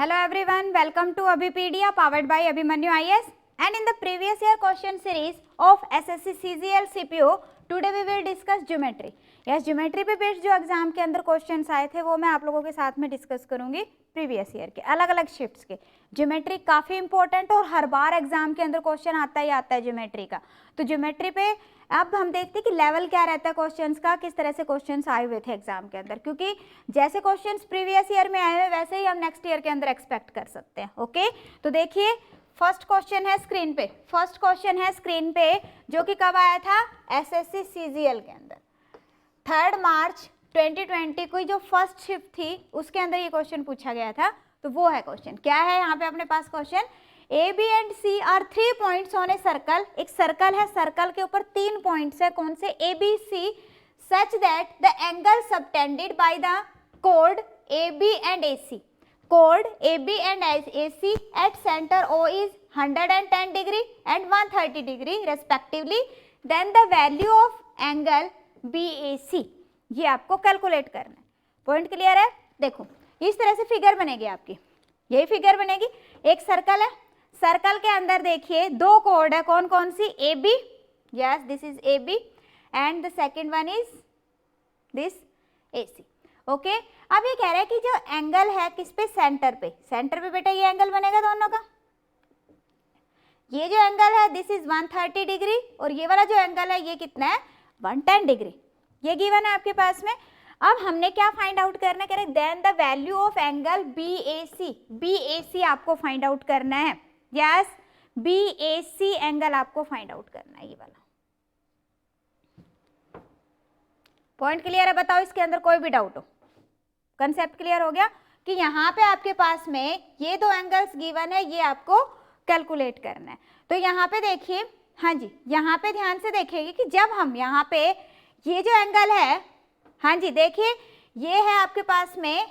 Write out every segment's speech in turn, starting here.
Hello everyone, welcome to Abhipedia powered by Abhimanyu IS. And in the previous year question series of SSC CGL CPU, today we will discuss geometry. Yes, geometry पे based जो exam के अंदर questions आए थे वो मैं आप लोगों के साथ में डिस्कस करूंगी प्रीवियस ईयर के अलग अलग शिफ्ट्स के. ज्योमेट्री काफ़ी इंपॉर्टेंट और हर बार एग्जाम के अंदर क्वेश्चन आता ही आता है ज्योमेट्री का. तो ज्योमेट्री पे अब हम देखते हैं कि लेवल क्या रहता है क्वेश्चंस का, किस तरह से क्वेश्चंस आए हुए थे एग्जाम के अंदर, क्योंकि जैसे क्वेश्चंस प्रीवियस ईयर में आए हुए वैसे ही हम नेक्स्ट ईयर के अंदर एक्सपेक्ट कर सकते हैं. ओके, तो देखिए फर्स्ट क्वेश्चन है स्क्रीन पे. फर्स्ट क्वेश्चन है स्क्रीन पे जो कि कब आया था एसएससी सीजीएल के अंदर 3 मार्च 2020 को जो फर्स्ट शिफ्ट थी उसके अंदर ये क्वेश्चन पूछा गया था. तो वो है क्वेश्चन, क्या है यहाँ पे अपने पास question, A B and C R 3 points on a circle. एक सर्कल है, सर्कल के ऊपर 3 पॉइंट्स है, कौन से, A B C, such that the angle subtended by the code A B and A C, code A B and A C at centre O is 110 degree and 130 degree respectively, then the value of angle B A सी ये आपको calculate करना है. Point clear है? देखो इस तरह से figure बनेगी आपकी, यही फिगर बनेगी. एक सर्कल है, सर्कल के अंदर देखिए 2 कोड है, कौन कौन सी, A B, yes this is A B and the second one is this A C. Okay, अब ये कह रहा है कि जो एंगल है किस पे, सेंटर पे. सेंटर पे बेटा ये एंगल बनेगा दोनों का. ये जो एंगल है दिस इज 130 डिग्री और ये वाला जो एंगल है ये कितना है 110 डिग्री. ये गिवन है आपके पास में. अब हमने क्या फाइंड आउट करना है, कह रहे then the value of angle B A C. B A C आपको फाइंड आउट करना है. Yes, B A C angle आपको फाइंड आउट करना है, ये वाला. पॉइंट क्लियर है? बताओ इसके अंदर कोई भी डाउट हो. कंसेप्ट क्लियर हो गया कि यहाँ पे आपके पास में ये 2 एंगल्स गिवन है, ये आपको कैलकुलेट करना है. तो यहाँ पे देखिए, हाँ जी यहाँ पे ध्यान से देखिए कि जब हम यहाँ पे ये जो एंगल है, हाँ जी देखिए ये है आपके पास में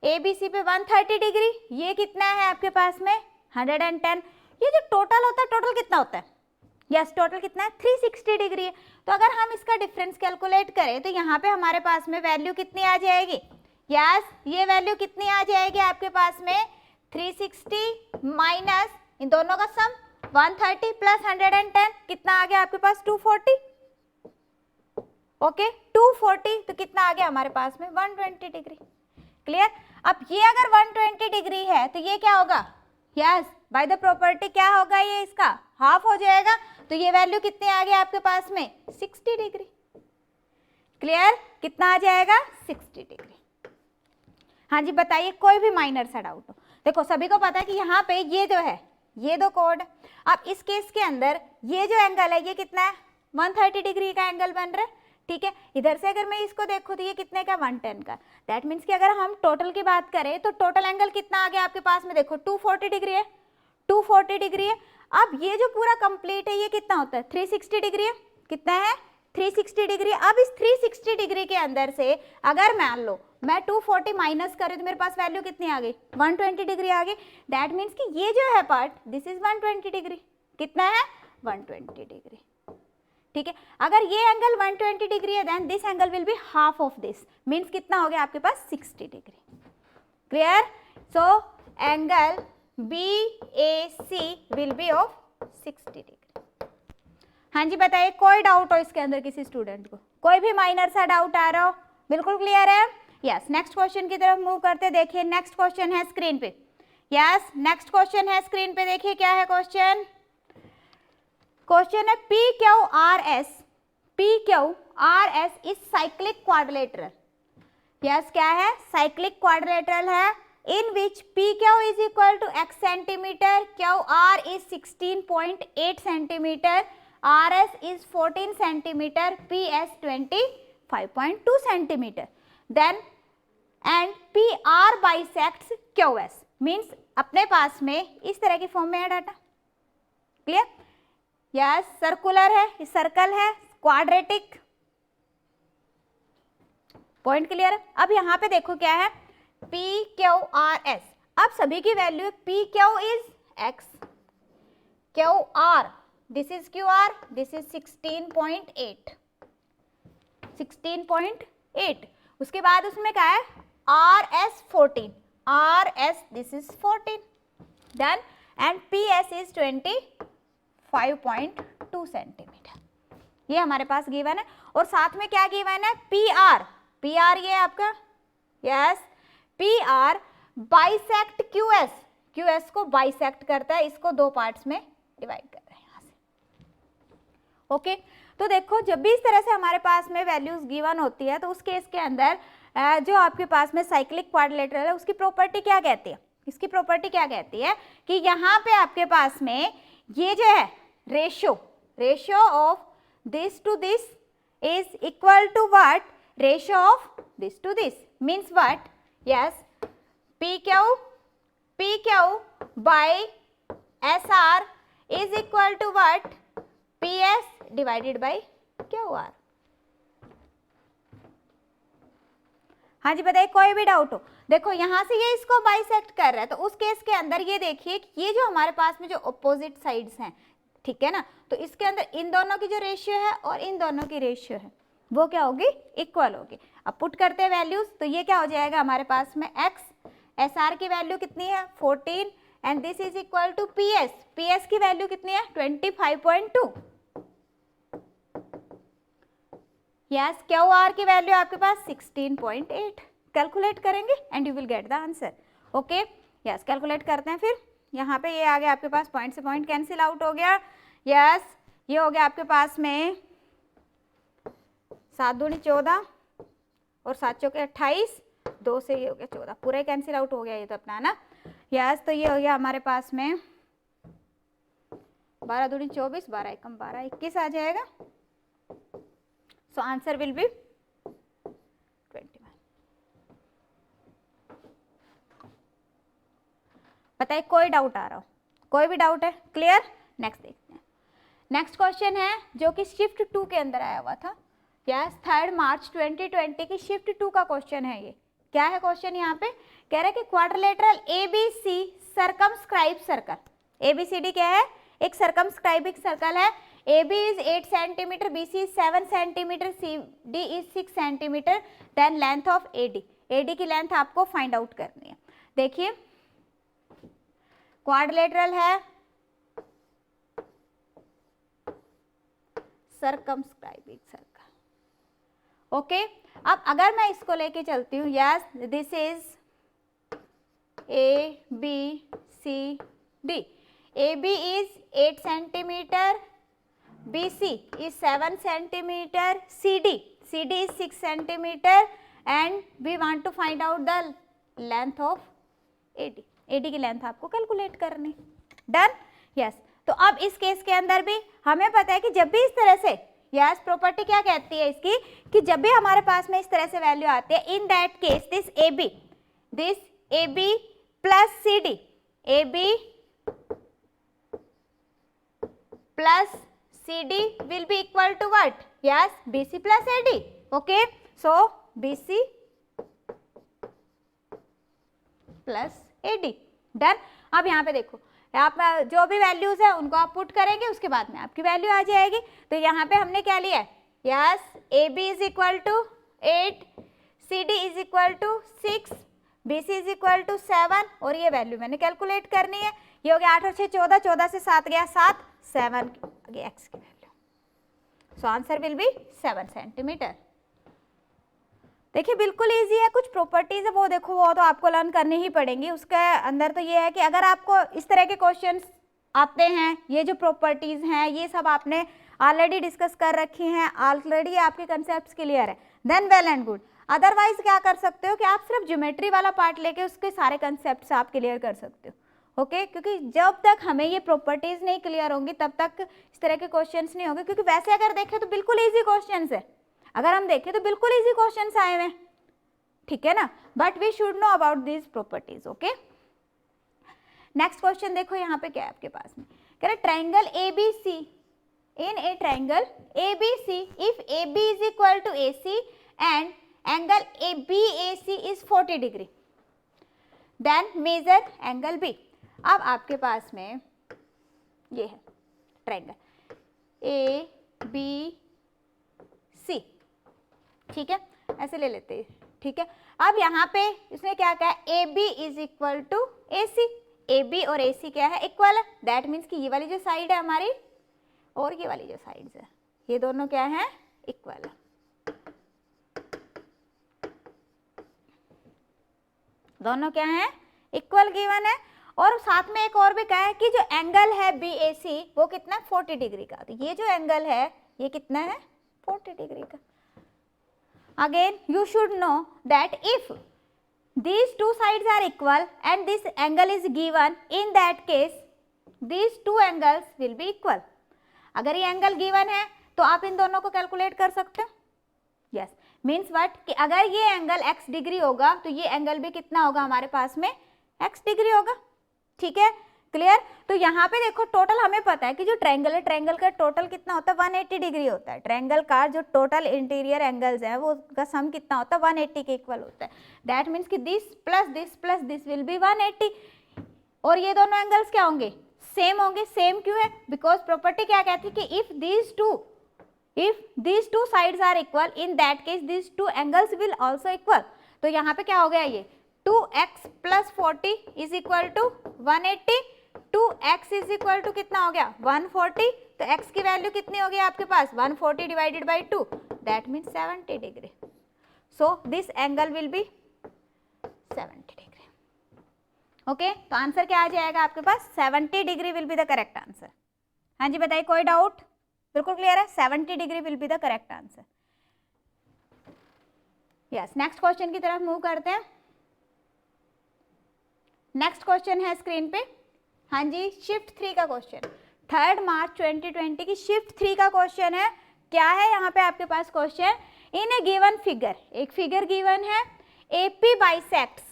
ए बी सी पे 130 डिग्री, ये कितना है आपके पास में 110. ये जो टोटल होता है, टोटल कितना होता है, यस टोटल कितना है 360 डिग्री है. तो अगर हम इसका डिफरेंस कैलकुलेट करें तो यहाँ पे हमारे पास में वैल्यू कितनी आ जाएगी, यस ये वैल्यू कितनी आ जाएगी आपके पास में 360 माइनस इन दोनों का सम 130 प्लस 110 कितना आ गया आपके पास 240. ओके 240 तो कितना आ गया हमारे पास में 120 डिग्री. क्लियर? अब ये अगर 120 डिग्री है तो ये क्या होगा, यस बाय द प्रॉपर्टी क्या होगा, ये इसका हाफ हो जाएगा. तो ये वैल्यू कितनी आ गई आपके पास में 60 डिग्री. क्लियर? कितना आ जाएगा 60 डिग्री. हाँ जी बताइए कोई भी माइनर सा डाउट हो. देखो सभी को पता है कि यहाँ पे ये जो है ये 2 कोड. अब इस केस के अंदर ये जो एंगल है ये कितना है 130 डिग्री का एंगल बन रहा है. ठीक है, इधर से अगर मैं इसको देखूँ तो ये कितने का 110 का. दैट मीन्स कि अगर हम टोटल की बात करें तो टोटल एंगल कितना आ गया आपके पास में, देखो 240 डिग्री है, 240 डिग्री है. अब ये जो पूरा कंप्लीट है ये कितना होता है 360 डिग्री है. कितना है 360 डिग्री. अब इस 360 डिग्री के अंदर से अगर मान लो मैं 240 माइनस करें तो मेरे पास वैल्यू कितनी आ गई 120 डिग्री आ गई. दैट मीन्स कि ये जो है पार्ट दिस इज 120 डिग्री. कितना है 120 डिग्री. ठीक है, अगर ये एंगल 120 डिग्री है then this angle will be half of this, means कितना हो गया आपके पास 60 degree. Clear? So angle B A C will be of 60 degree. हाँ जी बताइए कोई डाउट हो इसके अंदर किसी स्टूडेंट को, कोई भी माइनर सा डाउट आ रहा हो? बिल्कुल क्लियर है? यस, नेक्स्ट क्वेश्चन की तरफ मूव करते. देखिए नेक्स्ट क्वेश्चन है स्क्रीन पे. यस नेक्स्ट क्वेश्चन है स्क्रीन पे. देखिए क्या है क्वेश्चन, क्वेश्चन है P Q R S. P Q R S is cyclic quadrilateral. Yes क्या है, साइक्लिक क्वाड्रिलेटरल है in which PQ is equal to x centimeter, QR is 16.8 centimeter, RS is 14 centimeter, PS 25.2 centimeter. Then and PR bisects QS. Means अपने पास में इस तरह की form में है डाटा. क्लियर? यस सर्कुलर है, सर्कल है, क्वाड्रेटिक. पॉइंट क्लियर है? अब यहाँ पे देखो क्या है पी क्यू आर एस. अब सभी की value P Q is x, Q R this is Q R, this is 16.8. 16.8. उसके बाद उसमें क्या है R S 14. R S this is 14 done and P S is 25.2 centimetre. ये हमारे पास गिवन है और साथ में क्या गिवन है, पी आर ये आपका yes P R bisect Q S को बाइसेक्ट करता है, इसको दो पार्ट्स में डिवाइड कर रहे हैं यहाँ से। ओके तो देखो जब भी इस तरह से हमारे पास में वैल्यूज गिवन होती है तो उस केस के अंदर जो आपके पास में साइक्लिक क्वाड्रिलेटरल है उसकी प्रॉपर्टी क्या कहती है, इसकी प्रॉपर्टी क्या कहती है कि यहाँ पे आपके पास में ये जो है ratio of this to this is equal to what, ratio of this to this means what, yes P Q by S R is equal to what, P S divided by Q R. हाँ जी बताइए कोई भी doubt हो। देखो यहाँ से ये इसको बाइसेक्ट कर रहा है तो उस केस के अंदर ये देखिए कि ये जो हमारे पास में जो अपोजिट साइड्स हैं, ठीक है ना, तो इसके अंदर इन दोनों की जो रेशियो है और इन दोनों की रेशियो है वो क्या होगी, इक्वल होगी। अब पुट करते हैं वैल्यूज तो ये क्या हो जाएगा हमारे पास में x, एस आर की वैल्यू कितनी है 14 and this is equal to P S की वैल्यू कितनी है 25.2, यस क्यू आर की वैल्यू आपके पास 16.8। कैलकुलेट करेंगे and you will get the answer. Okay yes calculate करते हैं फिर। यहाँ पे ये आ गया आपके पास, पॉइंट से पॉइंट कैंसिल आउट हो गया, यस ये हो गया आपके पास में 7 दूनी 14 और 7 चौके 28, 2 से ये हो गया 14, पूरा कैंसिल आउट हो गया ये तो अपना ना, यस तो ये हो गया हमारे पास में 12 दूनी 24, 12 एकम 12, 21 आ जाएगा। सो आंसर विल बी 21। बताइए कोई डाउट आ रहा हो, कोई भी डाउट है, क्लियर। नेक्स्ट देखते हैं। नेक्स्ट क्वेश्चन है जो कि शिफ्ट 2 के अंदर आया हुआ था, यस 3 मार्च 2020 की शिफ्ट 2 का क्वेश्चन है। ये क्या है क्वेश्चन, यहाँ पे कह रहा है कि quadrilateral ABC circumscribe circle, ABCD क्या है, एक सर्कमस्क्राइबिंग सर्कल है। AB is 8 centimeter, BC is 7 centimeter, CD is 6 centimeter, then length of AD की लेंथ आपको फाइंड आउट करनी है। देखिए क्वाड्रिलेटरल है, सर्कमस्क्राइबिंग सर्कल, ओके। अब अगर मैं इसको लेके चलती हूँ, yes this is ABCD, AB is 8 centimeter, BC is 7 centimeter, CD is 6 centimeter and we want to find out the length of AD की लेंथ आपको कैलकुलेट करनी। डन, यस तो अब इस केस के अंदर भी हमें पता है कि जब भी इस तरह से, यस प्रॉपर्टी क्या कहती है इसकी कि जब भी हमारे पास में इस तरह से वैल्यू आती है, इन that case this AB plus CD, AB plus CD will be equal to what? Yes, BC plus AD. Okay, so BC plus AD. Done. अब यहाँ पे देखो, आप जो भी वैल्यूज है उनको आप पुट करेंगे, उसके बाद में आपकी वैल्यू आ जाएगी। तो यहाँ पे हमने क्या लिया है, yes AB is equal to 8, CD is equal to 6, BC is equal to 7 और ये वैल्यू मैंने कैलकुलेट करनी है। ये हो गया 8 और 6 14, 14 से 7 गया 7, 7 आगे x की value, so answer will B 7 centimetre. देखिए बिल्कुल इजी है, कुछ प्रॉपर्टीज है वो देखो वो तो आपको लर्न करनी ही पड़ेंगी। उसके अंदर तो ये है कि अगर आपको इस तरह के क्वेश्चंस आते हैं, ये जो प्रॉपर्टीज हैं ये सब आपने ऑलरेडी डिस्कस कर रखी हैं, ऑलरेडी आपके कंसेप्ट क्लियर है, then well and good. Otherwise क्या कर सकते हो कि आप सिर्फ ज्योमेट्री वाला पार्ट लेके उसके सारे कंसेप्ट आप क्लियर कर सकते हो, ओके क्योंकि जब तक हमें ये प्रॉपर्टीज नहीं क्लियर होंगी तब तक इस तरह के क्वेश्चंस नहीं होंगे। क्योंकि वैसे अगर देखें तो बिल्कुल इजी क्वेश्चंस है, अगर हम देखें तो बिल्कुल इजी क्वेश्चंस आए हुए हैं, ठीक है ना, but we should know about these properties, okay. Next question देखो यहाँ पे क्या है आपके पास में, कह रहे triangle ABC, in a triangle ABC if AB is equal to AC and angle BAC is 40 degree, then major angle B। अब आपके पास में ये है ट्राइंगल ABC, ठीक है। ऐसे ले लेते हैं, ठीक है। अब यहाँ पे इसने क्या कहा, A B is equal to A C, A B और ए सी क्या है, इक्वल है। दैट मीन्स कि ये वाली जो साइड है हमारी और ये वाली जो साइड है, ये दोनों क्या है, इक्वल है। दोनों क्या है, इक्वल गिवन है। और साथ में एक और भी कहा है कि जो एंगल है बी ए सी वो कितना है, 40 डिग्री का। तो ये जो एंगल है ये कितना है, 40 डिग्री का। Again you should know that if these two sides are equal and this angle is given, in that case these two angles will be equal. अगर ये एंगल गिवन है तो आप इन दोनों को कैलकुलेट कर सकते हो। यस, मीन्स व्हाट कि अगर ये एंगल x डिग्री होगा तो ये एंगल भी कितना होगा हमारे पास में, x डिग्री होगा, ठीक है, क्लियर। तो यहाँ पे देखो टोटल हमें पता है कि जो ट्रायंगल है, ट्रायंगल का टोटल कितना होता है, 180 डिग्री होता है। ट्रायंगल का जो टोटल इंटीरियर एंगल्स है वो का सम कितना होता है, 180 के इक्वल होता है। दैट मीन्स कि this plus this will B 180। और ये दोनों एंगल्स क्या होंगे, सेम होंगे। सेम क्यों है, बिकॉज प्रॉपर्टी क्या कहती है कि if these two sides are equal, in that case these two angles will also equal। तो यहाँ पे क्या हो गया, ये 2x plus 40 is equal to 180, 2x is equal to कितना हो गया, 140। तो x की वैल्यू कितनी हो गई आपके पास, 140 divided by 2, that means 70 degree. So this angle will B 70 degree. Okay, तो आंसर क्या आ जाएगा आपके पास, 70 degree will be the correct answer. हाँ जी बताइए, कोई डाउट, बिल्कुल क्लियर है, 70 degree will be the correct answer. Yes, next question की तरफ मूव करते हैं। नेक्स्ट क्वेश्चन है स्क्रीन पे, हाँ जी, शिफ्ट 3 का क्वेश्चन, 3 मार्च 2020 की शिफ्ट 3 का क्वेश्चन है। क्या है यहाँ पे आपके पास question, in a given figure, एक फिगर गिवन है, एपी बाइसेक्ट्स,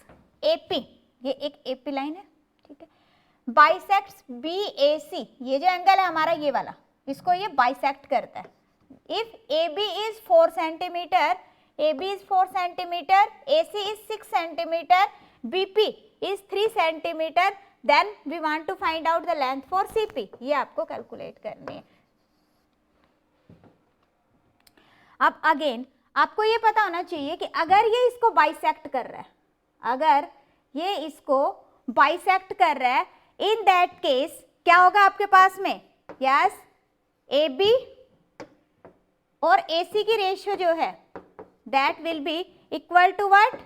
एपी ये एक एपी लाइन है, ठीक है, बाइसेक्ट्स बीएसी, ये जो एंगल है हमारा ये वाला, इसको ये बाइसेक्ट करता है। If AB is 4 centimetre, AB is 4 centimetre, AC is 6 centimetre, BP is 3 centimetre, then we want to find out the length for CP। ये आपको कैलकुलेट करनी है। अब अगेन आपको ये पता होना चाहिए कि अगर ये इसको बाइसेक्ट कर रहा है, अगर ये इसको बाइसेक्ट कर रहा है, इन दैट केस क्या होगा आपके पास में, यस, AB और AC की रेशियो जो है that will be equal to what,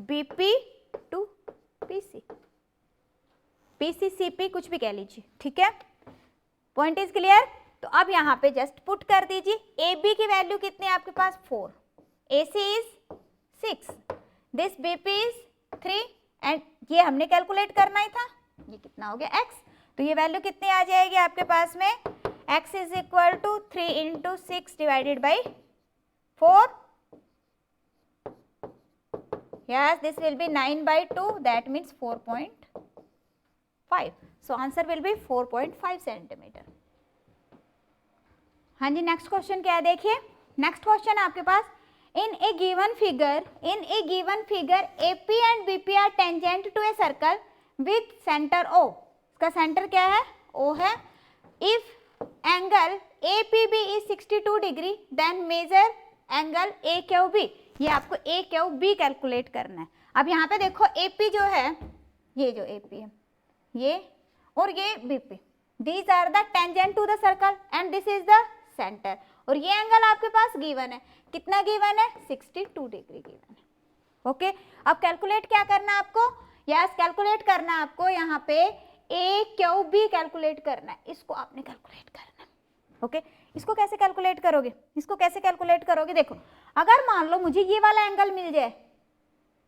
BP to PC, PC CP कुछ भी कह लीजिए, ठीक है, पॉइंट इज क्लियर। तो अब यहाँ पे जस्ट पुट कर दीजिए, AB की वैल्यू कितनी है आपके पास, 4, AC is 6, this BP is 3, and ये हमने कैलकुलेट करना ही था, ये कितना हो गया x। तो ये वैल्यू कितनी आ जाएगी आपके पास में, x is equal to 3 into 6 divided by 4, yes, this will be 9 by 2, that means 4.5, so answer will be 4.5 centimetre. हाँ जी, नेक्स्ट क्वेश्चन क्या है देखिए, नेक्स्ट क्वेश्चन है आपके पास, in a given figure AP and BP are tangent to a circle with centre O, इसका centre क्या है, O है। If angle APB is 62 degree, then major angle AQB, ये आपको AQB कैलकुलेट करना है। अब यहाँ पे देखो AP जो है, ये जो AP है ये, और ये BP, these are the tangent to the circle and this is the centre, और ये एंगल आपके पास गिवन है, कितना गिवन है, 62 डिग्री गिवन है। ओके, अब कैलकुलेट क्या करना है आपको, यस, कैलकुलेट करना है आपको यहाँ पे AQB कैलकुलेट करना है, इसको आपने कैलकुलेट करना है। ओके, इसको कैसे कैलकुलेट करोगे, इसको कैसे कैलकुलेट करोगे, देखो अगर मान लो मुझे ये वाला एंगल मिल जाए,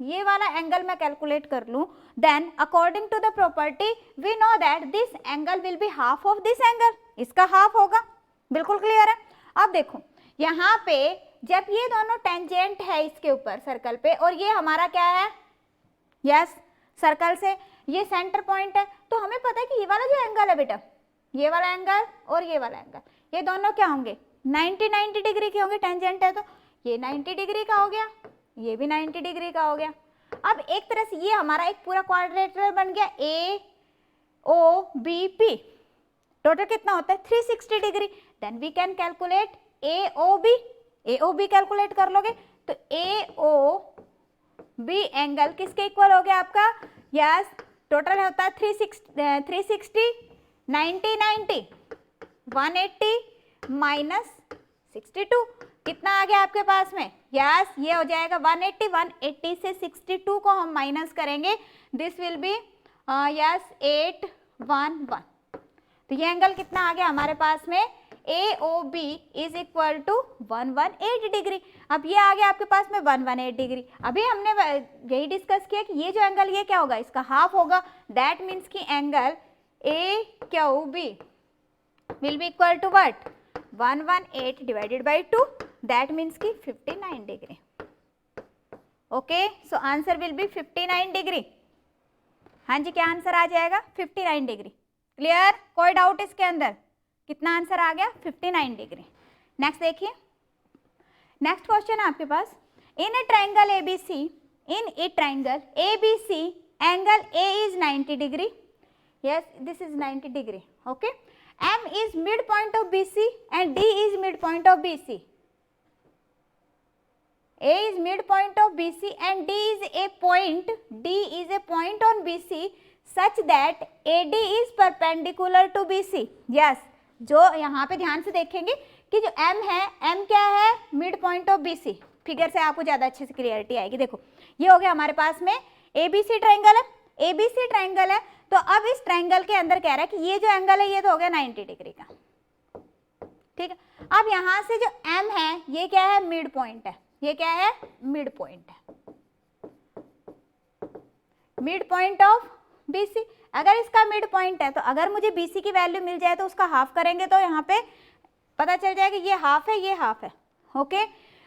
ये वाला एंगल मैं कैलकुलेट कर लूं, then according to the property we know that this angle will be half of this angle, इसका हाफ होगा, बिल्कुल क्लियर है। अब देखो यहाँ पे जब ये दोनों टेंजेंट है इसके ऊपर सर्कल पे, और ये हमारा क्या है, यस, सर्कल से ये सेंटर पॉइंट है, तो हमें पता है कि ये वाला जो एंगल है बेटा, ये वाला एंगल और ये वाला एंगल, ये दोनों क्या होंगे, 90 डिग्री के होंगे, टेंजेंट है तो ये 90 डिग्री का हो गया, ये भी 90 डिग्री का हो गया। अब एक तरह से ये हमारा एक पूरा क्वाड्रेटर बन गया, AOBP, टोटल कितना होता है 360 degree, then we can calculate AOB, AOB calculate कर लोगे, तो AOB एंगल किसके इक्वल हो गया आपका? यस, टोटल होता है 360, 90, 90, 180 माइनस 62, कितना आ गया आपके पास में? यस, ये हो जाएगा 180, 180 से 62 को हम माइनस करेंगे, दिस विल बी यस 811। तो ये एंगल कितना आ गया हमारे पास में? AOB is equal to 118 degree. अब ये आ गया आपके पास में 118 डिग्री। अभी हमने यही डिस्कस किया कि ये जो एंगल ये क्या होगा? इसका हाफ होगा। दैट मीन्स कि angle AQB will be equal to what? 118 divided by 2, that means कि 59 degree. Okay, so answer will be 59 degree. हाँ जी, क्या आंसर आ जाएगा? 59 डिग्री। क्लियर? कोई डाउट इसके अंदर? कितना आंसर आ गया? 59 डिग्री। नेक्स्ट देखिए, नेक्स्ट क्वेश्चन है आपके पास। In a triangle ABC, in a triangle ABC, angle A is 90 degree. Yes, this is 90 degree. Okay. M is midpoint of BC and D is midpoint of BC. A is midpoint of BC and D is a point. D is a point on BC such that AD is perpendicular to BC. Yes. जो यहाँ पे ध्यान से देखेंगे कि जो M है, M क्या है? Mid point of BC। Figure से आपको ज़्यादा अच्छे से क्लियरिटी आएगी। देखो, ये हो गया हमारे पास में ABC ट्राइंगल है, ABC ट्राइंगल है। तो अब इस ट्राइंगल के अंदर कह रहा है कि ये जो एंगल है ये तो हो गया 90 डिग्री का, ठीक है। अब यहाँ से जो M है ये क्या है? मिड पॉइंट है। ये क्या है? मिड पॉइंट है, मिड पॉइंट ऑफ BC। अगर इसका मिड पॉइंट है तो अगर मुझे BC की वैल्यू मिल जाए तो उसका हाफ करेंगे तो यहाँ पे पता चल जाएगा ये हाफ है, ये हाफ है। ओके,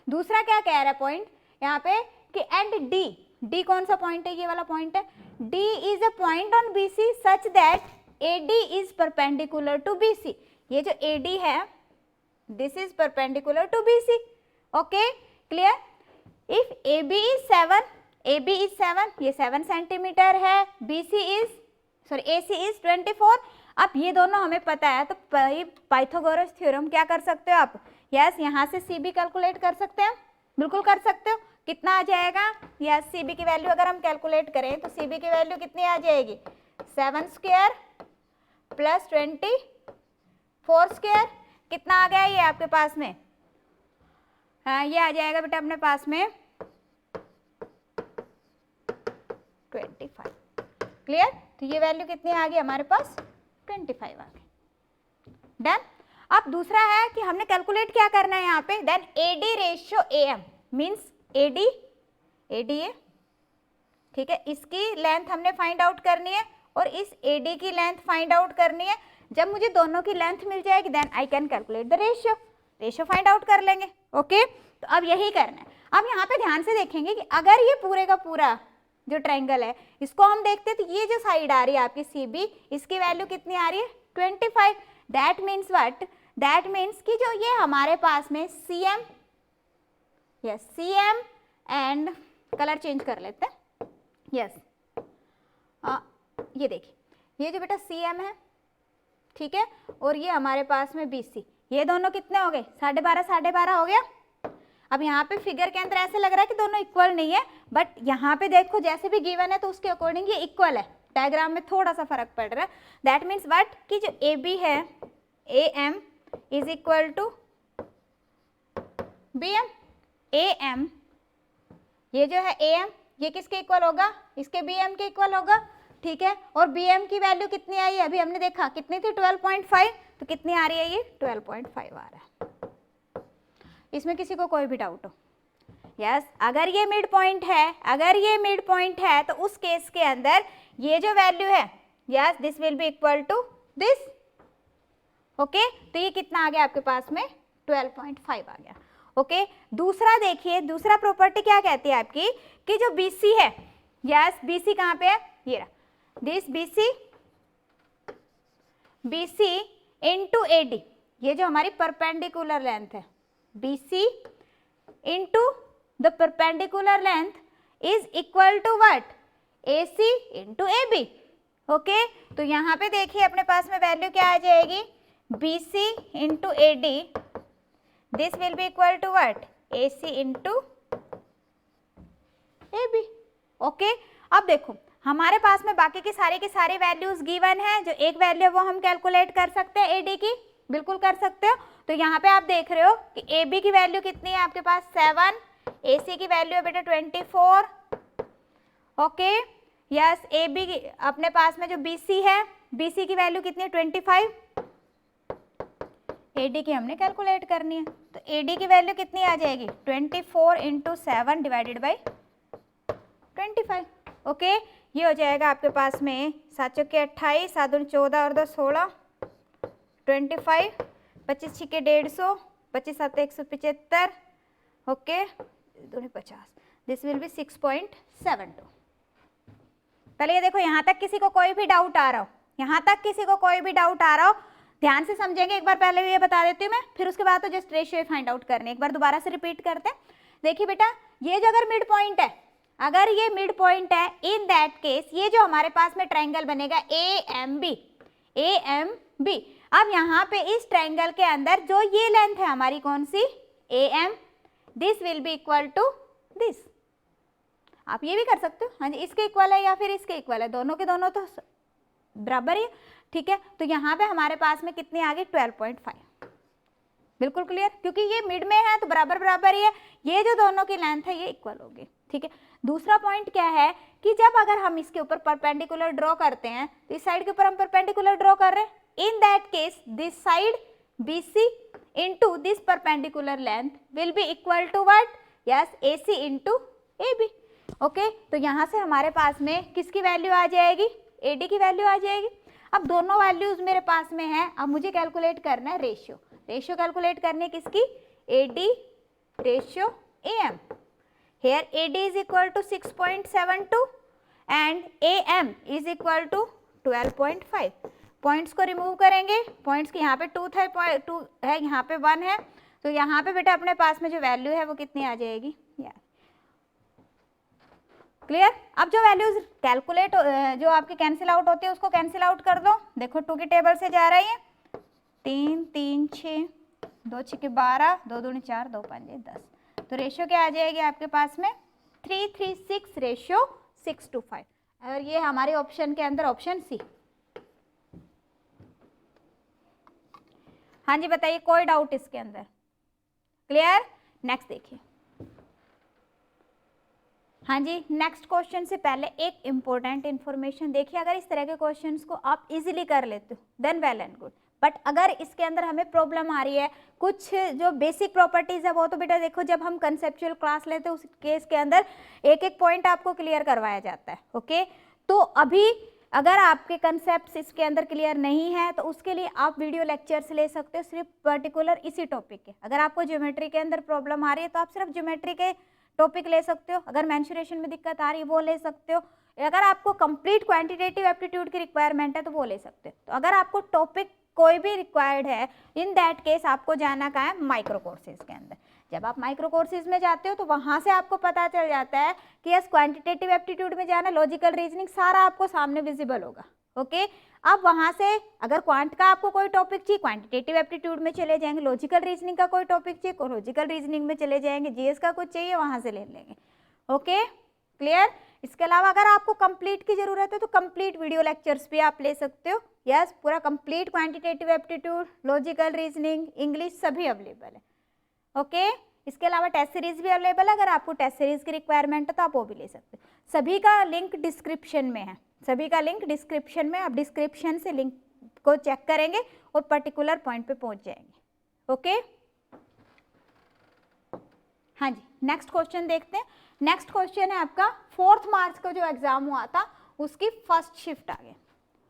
दूसरा क्या कह रहा है पॉइंट यहाँ पे कि एंड D कौन सा पॉइंट है? ये वाला पॉइंट है। D is a point on BC such that AD is perpendicular to BC। ये जो AD है this is perpendicular to BC। Okay, clear? If AB is 7, ये 7 सेंटीमीटर है, AC इज 24। अब ये दोनों हमें पता है तो पाइथागोरस थ्योरम क्या कर सकते हो आप? यस, यहाँ से CB कैलकुलेट कर सकते हैं, बिल्कुल कर सकते हो। कितना आ जाएगा? यस, CB की वैल्यू अगर हम कैलकुलेट करें तो CB की वैल्यू कितनी आ जाएगी? 7 स्क्वायर प्लस 24 स्क्वायर। कितना आ गया ये आपके पास में? हाँ, ये आ जाएगा बेटा अपने पास में 25। क्लियर? तो ये वैल्यू कितनी आ गई हमारे पास? 25 आ गई। डन। अब दूसरा है कि हमने कैलकुलेट क्या करना है यहाँ पे? Then AD ratio AM means AD है, ठीक है। इसकी लेंथ हमने फाइंड आउट करनी है और इस AD की लेंथ फाइंड आउट करनी है। जब मुझे दोनों की लेंथ मिल जाएगी then I can calculate the ratio find out कर लेंगे। ओके, तो अब यही करना है। अब यहाँ पे ध्यान से देखेंगे कि अगर ये पूरे का पूरा जो ट्रायंगल है इसको हम देखते हैं तो ये जो साइड आ रही है आपकी CB, इसकी वैल्यू कितनी आ रही है? 25। That means what? That means कि जो ये हमारे पास में CM, yes CM and colour change कर लेते हैं। यस, ये देखिए ये जो बेटा CM है, ठीक है, और ये हमारे पास में BC, ये दोनों कितने हो गए? 12.5 हो गया। अब यहाँ पे फिगर के अंदर ऐसे लग रहा है कि दोनों इक्वल नहीं है, बट यहाँ पे देखो जैसे भी गिवन है तो उसके अकॉर्डिंग ये इक्वल है। डायग्राम में थोड़ा सा फर्क पड़ रहा है। दैट मीन्स व्हाट कि जो AB है AM is equal to BM। AM, ये जो है AM ये किसके इक्वल होगा? इसके BM के इक्वल होगा, ठीक है। और BM की वैल्यू कितनी आई है? अभी हमने देखा कितनी थी? 12.5। तो कितनी आ रही है? ये 12.5 आ रहा है। इसमें किसी को कोई भी डाउट हो? यस, अगर ये मिड पॉइंट है, तो उस केस के अंदर ये जो वैल्यू है, yes this will be equal to this. Okay, तो ये कितना आ गया आपके पास में? 12.5 आ गया। ओके, दूसरा देखिए, दूसरा प्रॉपर्टी क्या कहती है आपकी कि जो BC है, यस BC कहाँ पे है? ये रहा, दिस BC इंटू AD, ये जो हमारी परपेंडिकुलर लेंथ है, BC into the perpendicular length is equal to what? AC into AB। Okay, तो यहाँ पे देखिए अपने पास में वैल्यू क्या आ जाएगी? BC into AD, this will be equal to what? AC into okay, अब देखो हमारे पास में बाकी की सारी वैल्यूज गिवन है, जो एक वैल्यू है वो हम कैलकुलेट कर सकते हैं एडी की, बिल्कुल कर सकते हो। तो यहाँ पे आप देख रहे हो कि ए बी की वैल्यू कितनी है आपके पास 7, ए सी की वैल्यू है बेटा 24, ओके यस। ए बी अपने पास में जो बी सी है, बी सी की वैल्यू कितनी है 25, ए डी की हमने कैलकुलेट करनी है, तो ए डी की वैल्यू कितनी आ जाएगी 24 इंटू 7 डिवाइडेड बाई 25, ओके। ये हो जाएगा आपके पास में 7 चौके 28, 7 दूनी 14 और 2 16, 25, 25 छिके 150, 25 7 175, ओके, दूनी 50, दिस विल बी 6.72। पहले ये देखो यहाँ तक किसी को कोई भी डाउट आ रहा हो, यहाँ तक किसी को कोई भी डाउट आ रहा हो, ध्यान से समझेंगे। एक बार पहले ये बता देती हूँ मैं, फिर उसके बाद तो जस्ट रेशियो फाइंड आउट करने, एक बार दोबारा से रिपीट करते हैं। देखिए बेटा, ये जो अगर मिड पॉइंट है, अगर ये मिड पॉइंट है, इन दैट केस ये जो हमारे पास में ट्रायंगल बनेगा ए एम बी। अब यहाँ पे इस ट्रायंगल के अंदर जो ये लेंथ है हमारी कौन सी A M, this will be equal to this. आप ये भी कर सकते हो, हाँ जी, इसके इक्वल है या फिर इसके इक्वल है, दोनों के दोनों तो बराबर ही, ठीक है। तो यहाँ पे हमारे पास में कितनी आ गई 12.5, बिल्कुल क्लियर, क्योंकि ये मिड में है तो बराबर बराबर ही है, ये जो दोनों की लेंथ है ये इक्वल होगी, ठीक है। दूसरा पॉइंट क्या है कि जब अगर हम इसके ऊपर परपेंडिकुलर ड्रॉ करते हैं, तो इस साइड के ऊपर हम परपेंडिकुलर ड्रॉ कर रहे हैं, in that case this side BC into this perpendicular length will be equal to what, yes AC into AB, okay. तो यहाँ से हमारे पास में किसकी वैल्यू आ जाएगी, AD की वैल्यू आ जाएगी। अब दोनों वैल्यूज मेरे पास में है, अब मुझे कैलकुलेट करना है रेशियो, रेशियो कैलकुलेट करनी है किसकी, AD ratio AM। Here AD is equal to 6.72 and AM is equal to 12.5। Points को रिमूव करेंगे, पॉइंट्स की यहाँ पे 2 था, 2 है, यहाँ पे 1 है, तो यहाँ पे बेटा अपने पास में जो वैल्यू है वो कितनी आ जाएगी, क्लियर। अब जो वैल्यूज कैलकुलेट जो आपके कैंसिल आउट होती है उसको कैंसिल आउट कर दो। देखो 2 की टेबल से जा रही है, 3 3 6, 2 6 12, 2 दूनी 4, 2 5 10, तो रेशियो क्या आ जाएगी आपके पास में 3:6 रेशियो 6:5, और ये हमारे ऑप्शन के अंदर ऑप्शन सी। हाँ जी बताइए, कोई डाउट इसके अंदर, क्लियर। नेक्स्ट देखिए, हाँ जी, नेक्स्ट क्वेश्चन से पहले एक इंपॉर्टेंट इन्फॉर्मेशन देखिए, अगर इस तरह के क्वेश्चंस को आप इजीली कर लेते हो then well and good, but अगर इसके अंदर हमें प्रॉब्लम आ रही है, कुछ जो बेसिक प्रॉपर्टीज है वो तो बेटा देखो जब हम कंसेप्चुअल क्लास लेते हैं उस केस के अंदर एक एक पॉइंट आपको क्लियर करवाया जाता है, ओके। तो अभी अगर आपके कंसेप्ट इसके अंदर क्लियर नहीं है तो उसके लिए आप वीडियो लेक्चर्स ले सकते हो सिर्फ पर्टिकुलर इसी टॉपिक के। अगर आपको ज्योमेट्री के अंदर प्रॉब्लम आ रही है तो आप सिर्फ ज्योमेट्री के टॉपिक ले सकते हो, अगर मेंसुरेशन में दिक्कत आ रही है वो ले सकते हो, अगर आपको कंप्लीट क्वांटिटेटिव एप्टीट्यूड की रिक्वायरमेंट है तो वो ले सकते हो। तो अगर आपको टॉपिक कोई भी रिक्वायर्ड है, इन दैट केस आपको जाना कहाँ है, माइक्रो कोर्सेज के अंदर। जब आप माइक्रो कोर्सेज में जाते हो तो वहाँ से आपको पता चल जाता है कि यस क्वांटिटेटिव एप्टीट्यूड में जाना, लॉजिकल रीजनिंग सारा आपको सामने विजिबल होगा, ओके। अब वहाँ से अगर क्वांट का आपको कोई टॉपिक चाहिए, क्वांटिटेटिव एप्टीट्यूड में चले जाएंगे, लॉजिकल रीजनिंग का कोई टॉपिक चाहिए, लॉजिकल रीजनिंग में चले जाएंगे, जीएस का कुछ चाहिए वहाँ से ले लेंगे, ओके क्लियर। इसके अलावा अगर आपको कंप्लीट की जरूरत है तो कंप्लीट वीडियो लेक्चर्स भी आप ले सकते हो, यस पूरा complete quantitative aptitude, logical reasoning, English सभी अवेलेबल है, ओके। इसके अलावा टेस्ट सीरीज भी अवेलेबल है, अगर आपको टेस्ट सीरीज की रिक्वायरमेंट है तो आप वो भी ले सकते हो। सभी का लिंक डिस्क्रिप्शन में है, सभी का लिंक डिस्क्रिप्शन में, आप डिस्क्रिप्शन से लिंक को चेक करेंगे और पर्टिकुलर पॉइंट पे पहुंच जाएंगे, ओके। हाँ जी, नेक्स्ट क्वेश्चन देखते हैं। नेक्स्ट क्वेश्चन है आपका 4 मार्च को जो एग्जाम हुआ था उसकी फर्स्ट शिफ्ट आ गई,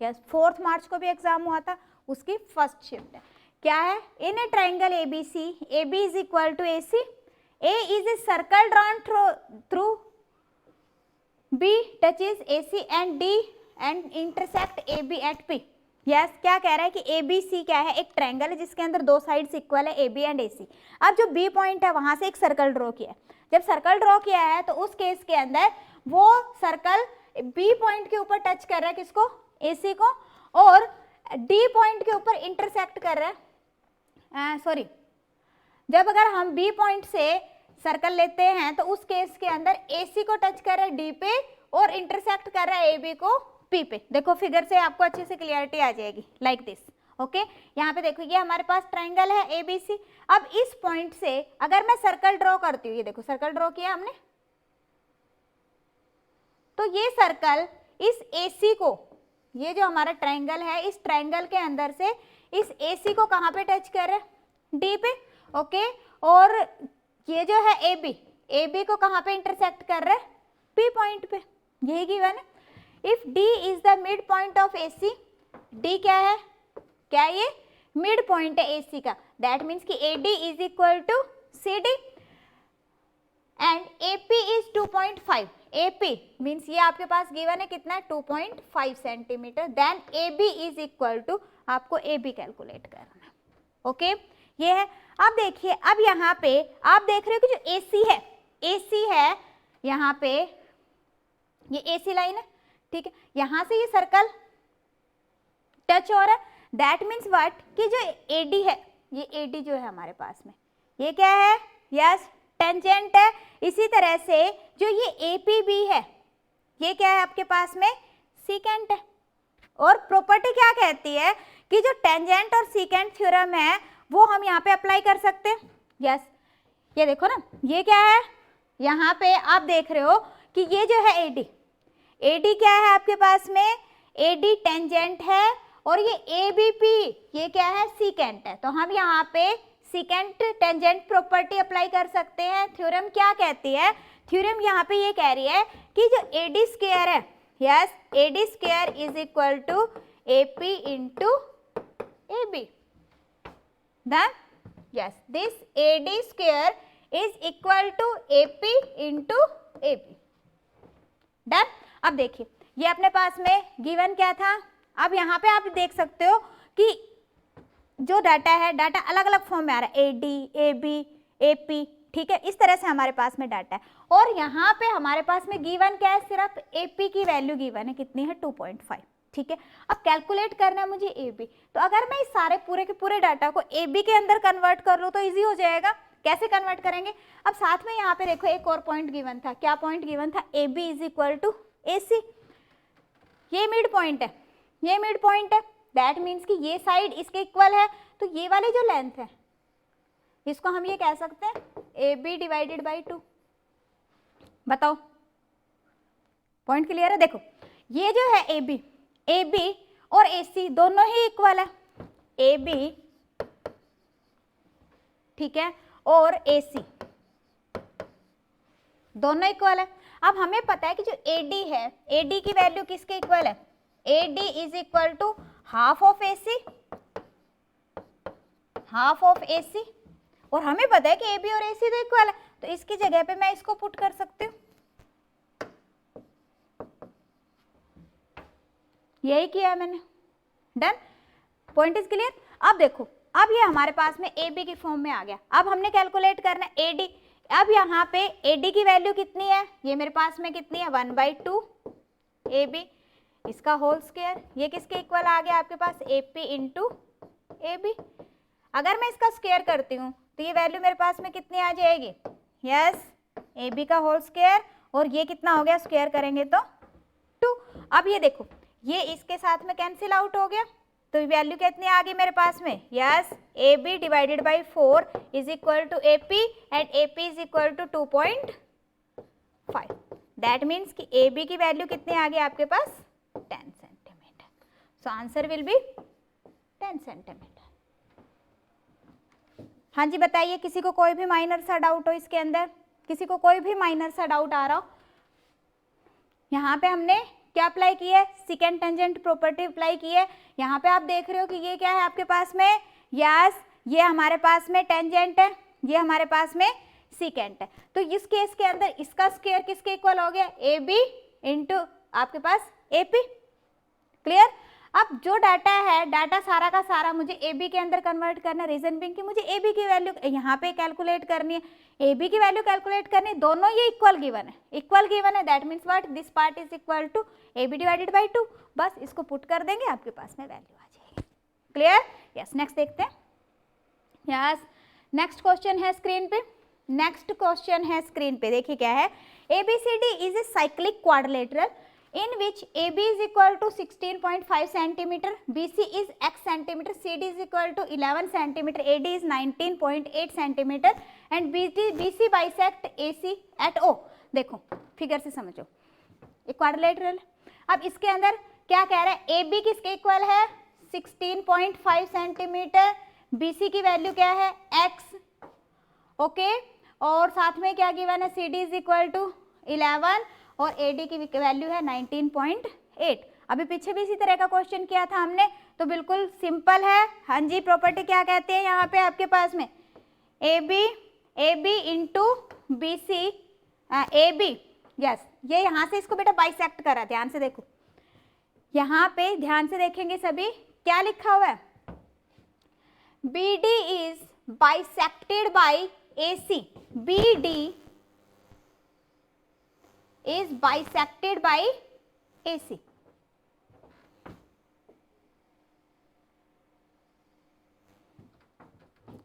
यस 4 मार्च को भी एग्जाम हुआ था, उसकी फर्स्ट शिफ्ट है। क्या है, in a triangle ABC, AB is equal to AC, A is a circle drawn through B touches AC and D and intersect AB at P। Yes क्या कह रहा है कि ABC क्या है, एक ट्रायंगल है जिसके अंदर दो साइड्स इक्वल है AB एंड AC। अब जो B पॉइंट है वहां से एक सर्कल ड्रॉ किया है, जब सर्कल ड्रॉ किया है तो उस केस के अंदर वो सर्कल B पॉइंट के ऊपर टच कर रहा है किसको, AC को, और D पॉइंट के ऊपर इंटरसेक्ट कर रहा है, सॉरी जब अगर हम B पॉइंट से सर्कल लेते हैं तो उस केस के अंदर AC को टच कर रहा है D पे और इंटरसेक्ट कर रहा है ए बी को पी पे। देखो फिगर से आपको अच्छे से क्लियरिटी आ जाएगी लाइक दिस। ओके, यहाँ पे देखो ये हमारे पास ट्राइंगल है ए बी सी। अब इस पॉइंट से अगर मैं सर्कल ड्रॉ करती हूँ, ये देखो सर्कल ड्रॉ किया हमने, तो ये सर्कल इस AC को, ये जो हमारा ट्राइंगल है इस ट्राइंगल के अंदर से इस AC को कहाँ पे टच कर रहा है, D पे। ओके, और ये जो है AB को कहाँ पे इंटरसेक्ट कर रहा है, P पॉइंट पे, यही गिवन है। If D is the mid point of AC, D क्या है, क्या ये मिड पॉइंट है AC का, दैट मीन्स कि AD is equal to CD and AP is 2.5। AP means ये आपके पास गिवन है कितना है, 2.5 centimetre. Then AB is equal to, आपको AB कैलकुलेट करना है। ओके, ये है। अब देखिए, अब यहाँ पे आप देख रहे हो कि जो AC है यहाँ पे, ये AC लाइन है, ठीक है, यहाँ से ये सर्कल टच हो रहा है, दैट मीन्स व्हाट कि जो AD है, ये AD जो है हमारे पास में, ये क्या है, यस टेंजेंट है। इसी तरह से जो ये APB है, ये क्या है आपके पास में, सीकेंट है। और प्रॉपर्टी क्या कहती है कि जो टेंजेंट और सीकेंट थ्योरम है वो हम यहाँ पे अप्लाई कर सकते हैं। यस, ये देखो ना, ये क्या है, यहाँ पे आप देख रहे हो कि ये जो है AD क्या है आपके पास में, AD टेंजेंट है, और ये ABP ये क्या है, सीकेंट है। तो हम यहाँ पे सीकेंट टेंजेंट प्रॉपर्टी अप्लाई कर सकते हैं। थ्योरम क्या कहती है, थ्योरम यहाँ पे ये कह रही है कि जो AD स्क्वायर है, yes AD square is equal to AP into AB। Then yes this AD square is equal to AP into AB। Done. अब देखिए ये अपने पास में गिवन क्या था। अब यहाँ पे आप देख सकते हो कि जो डाटा है, डाटा अलग अलग फॉर्म में आ रहा है, AD, AB, AP, ठीक है, इस तरह से हमारे पास में डाटा है। और यहाँ पे हमारे पास में गिवन क्या है, सिर्फ AP की वैल्यू गिवन है, कितनी है, 2.5, ठीक है। अब कैलकुलेट करना है मुझे AB। तो अगर मैं इस सारे पूरे के पूरे डाटा को AB के अंदर कन्वर्ट कर लूँ तो ईजी हो जाएगा। कैसे कन्वर्ट करेंगे, अब साथ में यहाँ पे देखो एक और पॉइंट गिवन था। क्या पॉइंट गिवन था, AB is equal to AC। ये मिड पॉइंट है, ये मिड पॉइंट है, दैट मीन्स कि ये साइड इसके इक्वल है। तो ये वाली जो लेंथ है इसको हम ये कह सकते हैं AB डिवाइडेड बाई 2। बताओ, पॉइंट क्लियर है। देखो ये जो है AB और AC दोनों ही इक्वल है, AB ठीक है और AC दोनों इक्वल है। अब हमें पता है कि जो AD है, AD की वैल्यू किसके इक्वल है, AD is equal to half of AC, half of AC। और हमें पता है कि AB और AC तो इक्वल है, तो इसकी जगह पे मैं इसको पुट कर सकती हूँ। यही किया है मैंने। Done, point is clear. अब देखो, अब ये हमारे पास में AB की फॉर्म में आ गया। अब हमने कैलकुलेट करना है AD। अब यहाँ पे AD की वैल्यू कितनी है, ये मेरे पास में कितनी है, 1/2 AB, इसका होल स्क्वायर। ये किसके इक्वल आ गया आपके पास, AP इंटू AB। अगर मैं इसका स्क्वायर करती हूँ तो ये वैल्यू मेरे पास में कितनी आ जाएगी, यस AB का होल स्क्वायर, और ये कितना हो गया, स्क्वायर करेंगे तो 2। अब ये देखो, ये इसके साथ में कैंसिल आउट हो गया, तो वैल्यू कितनी आ गई मेरे पास में, yes AB divided by 4 is equal to AP and AP is equal to 2.5। That means कि AB की वैल्यू कितनी आ गई आपके पास, 10 centimetre. So answer will be 10 centimetre. हाँ जी बताइए, किसी को कोई भी माइनर सा डाउट हो इसके अंदर, किसी को कोई भी माइनर सा डाउट आ रहा हो। यहाँ पे हमने क्या अप्लाई की है, सेकेंड टेंजेंट प्रॉपर्टी अप्लाई की है। यहाँ पे आप देख रहे हो कि ये क्या है आपके पास में, यस ये हमारे पास में टेंजेंट है, ये हमारे पास में सेकेंट है। तो इस केस के अंदर इसका स्क्वायर किसके इक्वल हो गया, AB इंटू आपके पास AP। क्लियर। अब जो डाटा है, डाटा सारा का सारा मुझे AB के अंदर कन्वर्ट करना, रीजन बिंग कि मुझे AB की वैल्यू यहाँ पे कैलकुलेट करनी है, AB की वैल्यू कैलकुलेट करनी है। दोनों ये इक्वल गिवन है, इक्वल गिवन है, that means what, this part is equal to AB divided by 2। बस इसको पुट कर देंगे, आपके पास में वैल्यू आ जाएगी। क्लियर। यस, नेक्स्ट देखते हैं। यस, नेक्स्ट क्वेश्चन है स्क्रीन पे, नेक्स्ट क्वेश्चन है स्क्रीन पे। देखिए क्या है, ABCD is a cyclic quadrilateral in which AB is equal to 16.5 centimeter, BC is x centimeter, CD is equal to 11 centimeter, AD is 19.8 centimeter and BC bisect AC at O. देखो figure से समझो, एक quadrilateral. अब इसके अंदर क्या कह रहा है, AB किसके इक्वल है 16.5 सेंटीमीटर, BC की वैल्यू क्या है x, ओके, और साथ में क्या गिवन है CD इज इक्वल टू 11 और AD की वैल्यू है 19.8। अभी पीछे भी इसी तरह का क्वेश्चन किया था हमने, तो बिल्कुल सिंपल है। हाँ जी, प्रॉपर्टी क्या कहते हैं यहाँ पे आपके पास में, AB into BC, AB, yes, ये यहाँ से इसको बेटा बाइसेक्ट करा, ध्यान से देखो, यहाँ पे ध्यान से देखेंगे सभी, क्या लिखा हुआ है, BD is bisected by AC, BD is bisected by AC।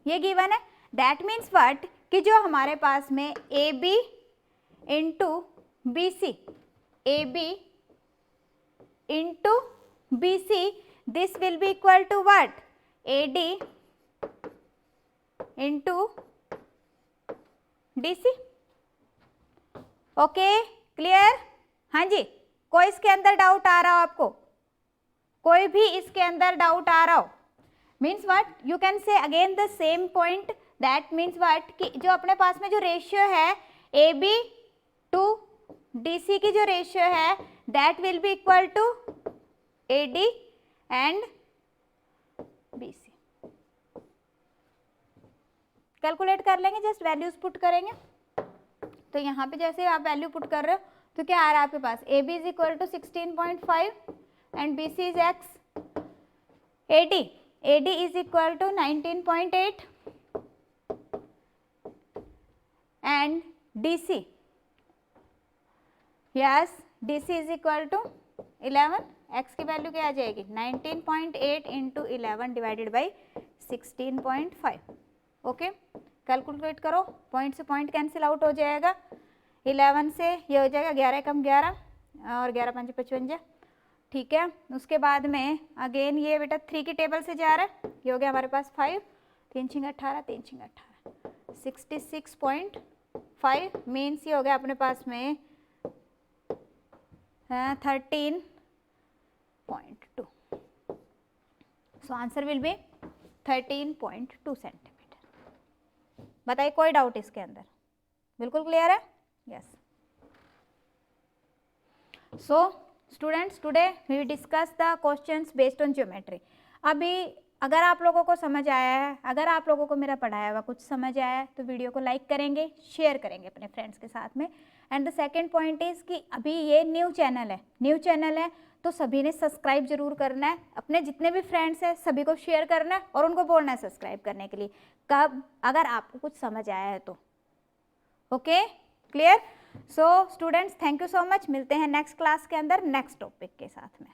ये गिवन है, दैट मीन्स व्हाट कि जो हमारे पास में AB into BC, AB into BC, this will be equal to what, AD into DC। Okay, clear? हाँ जी, कोई इसके अंदर डाउट आ रहा हो आपको, कोई भी इसके अंदर डाउट आ रहा हो, means what, you can say again the same point, that means what कि जो अपने पास में जो रेशियो है AB टू DC की जो रेशियो है that will be equal to AD and BC। Calculate कर लेंगे, जस्ट वैल्यूज पुट करेंगे। तो यहाँ पे जैसे आप वैल्यू पुट कर रहे हो तो क्या आ रहा है आपके पास, AB is equal to 16.5 and BC is x, AD is equal to 19.8 and DC, yes, DC is equal to 11, x की वैल्यू क्या आ जाएगी 19.8 into 11 divided by 16.5। Okay, calculate करो, पॉइंट से पॉइंट कैंसिल आउट हो जाएगा, 11 से ये हो जाएगा 11 कम 11 और 11 5 55, ठीक है। उसके बाद में अगेन ये बेटा 3 की टेबल से जा रहा है, ये हो गया हमारे पास 5, 3 6 18, 3 6 18, 66.5 मीन्स ये हो गया अपने पास में 13.2, so answer will be 13.2 centimetre. बताइए कोई डाउट इसके अंदर, बिल्कुल क्लियर है, yes. So students, today we discuss the questions based on geometry. अभी अगर आप लोगों को समझ आया है, अगर आप लोगों को मेरा पढ़ाया हुआ कुछ समझ आया है तो वीडियो को लाइक करेंगे, शेयर करेंगे अपने फ्रेंड्स के साथ में। And the second point is कि अभी ये न्यू चैनल है तो सभी ने सब्सक्राइब जरूर करना है, अपने जितने भी फ्रेंड्स हैं सभी को शेयर करना है और उनको बोलना है सब्सक्राइब करने के लिए, कब अगर आपको कुछ समझ आया है तो। Okay, clear? So students, thank you so much, मिलते हैं नेक्स्ट क्लास के अंदर नेक्स्ट टॉपिक के साथ में।